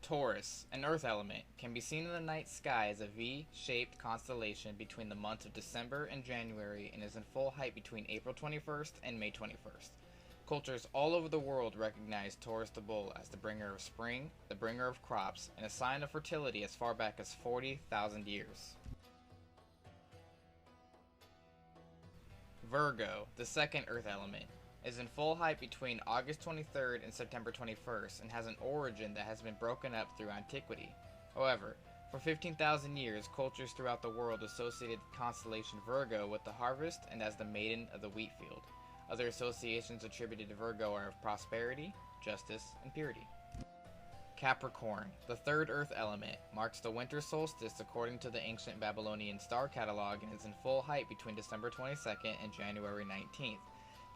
Taurus, an earth element, can be seen in the night sky as a V-shaped constellation between the months of December and January and is in full height between April 21st and May 21st. Cultures all over the world recognize Taurus the bull as the bringer of spring, the bringer of crops, and a sign of fertility as far back as 40,000 years. Virgo, the second earth element, is in full height between August 23rd and September 21st and has an origin that has been broken up through antiquity. However, for 15,000 years, cultures throughout the world associated the constellation Virgo with the harvest and as the maiden of the wheat field. Other associations attributed to Virgo are of prosperity, justice, and purity. Capricorn, the third earth element, marks the winter solstice according to the ancient Babylonian star catalog and is in full height between December 22nd and January 19th.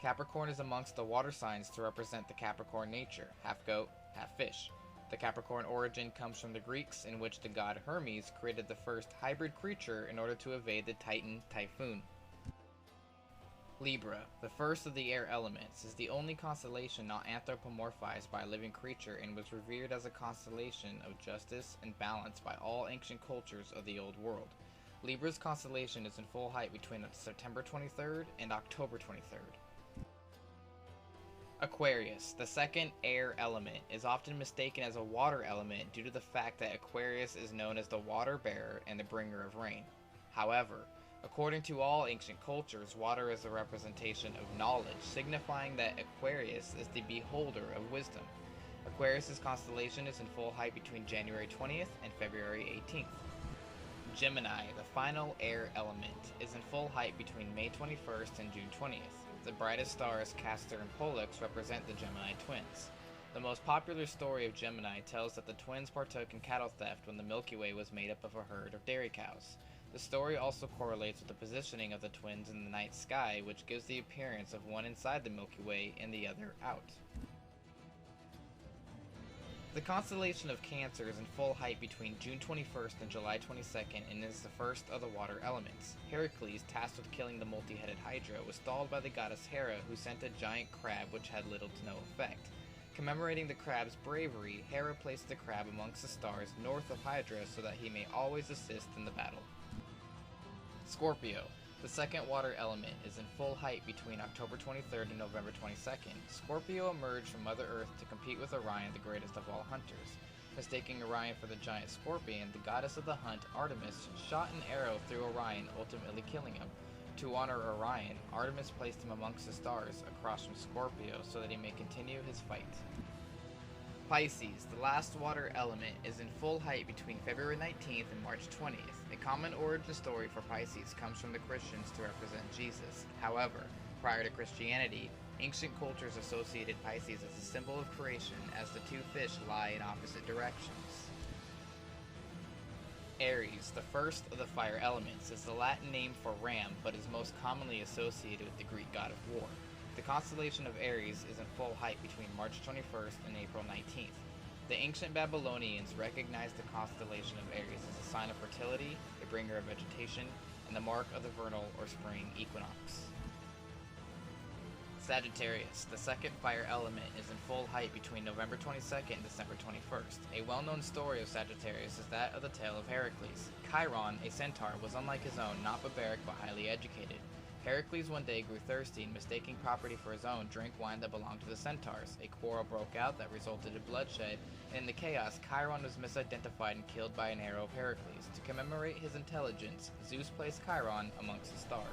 Capricorn is amongst the water signs to represent the Capricorn nature, half goat, half fish. The Capricorn origin comes from the Greeks, in which the god Hermes created the first hybrid creature in order to evade the Titan typhoon. Libra, the first of the air elements, is the only constellation not anthropomorphized by a living creature and was revered as a constellation of justice and balance by all ancient cultures of the Old World. Libra's constellation is in full height between September 23rd and October 23rd. Aquarius, the second air element, is often mistaken as a water element due to the fact that Aquarius is known as the water bearer and the bringer of rain. However, according to all ancient cultures, water is a representation of knowledge, signifying that Aquarius is the beholder of wisdom. Aquarius' constellation is in full height between January 20th and February 18th. Gemini, the final air element, is in full height between May 21st and June 20th. The brightest stars, Castor and Pollux, represent the Gemini twins. The most popular story of Gemini tells that the twins partook in cattle theft when the Milky Way was made up of a herd of dairy cows. The story also correlates with the positioning of the twins in the night sky, which gives the appearance of one inside the Milky Way and the other out. The constellation of Cancer is in full height between June 21st and July 22nd and is the first of the water elements. Heracles, tasked with killing the multi-headed Hydra, was stalled by the goddess Hera, who sent a giant crab which had little to no effect. Commemorating the crab's bravery, Hera placed the crab amongst the stars north of Hydra so that he may always assist in the battle. Scorpio, the second water element, is in full height between October 23rd and November 22nd. Scorpio emerged from Mother Earth to compete with Orion, the greatest of all hunters. Mistaking Orion for the giant scorpion, the goddess of the hunt, Artemis, shot an arrow through Orion, ultimately killing him. To honor Orion, Artemis placed him amongst the stars across from Scorpio so that he may continue his fight. Pisces, the last water element, is in full height between February 19th and March 20th. A common origin story for Pisces comes from the Christians to represent Jesus. However, prior to Christianity, ancient cultures associated Pisces as a symbol of creation, as the two fish lie in opposite directions. Aries, the first of the fire elements, is the Latin name for ram, but is most commonly associated with the Greek god of war. The constellation of Aries is in full height between March 21st and April 19th. The ancient Babylonians recognized the constellation of Aries as a sign of fertility, a bringer of vegetation, and the mark of the vernal or spring equinox. Sagittarius, the second fire element, is in full height between November 22nd and December 21st. A well-known story of Sagittarius is that of the tale of Heracles. Chiron, a centaur, was unlike his own, not barbaric but highly educated. Heracles one day grew thirsty and, mistaking property for his own, drank wine that belonged to the centaurs. A quarrel broke out that resulted in bloodshed, and in the chaos, Chiron was misidentified and killed by an arrow of Heracles. To commemorate his intelligence, Zeus placed Chiron amongst the stars.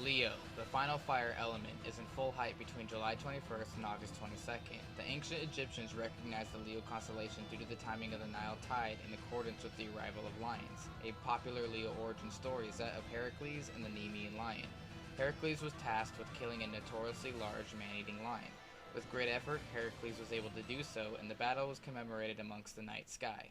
Leo, the final fire element, is in full height between July 21st and August 22nd. The ancient Egyptians recognized the Leo constellation due to the timing of the Nile tide in accordance with the arrival of lions. A popular Leo origin story is that of Heracles and the Nemean lion. Heracles was tasked with killing a notoriously large man-eating lion. With great effort, Heracles was able to do so, and the battle was commemorated amongst the night sky.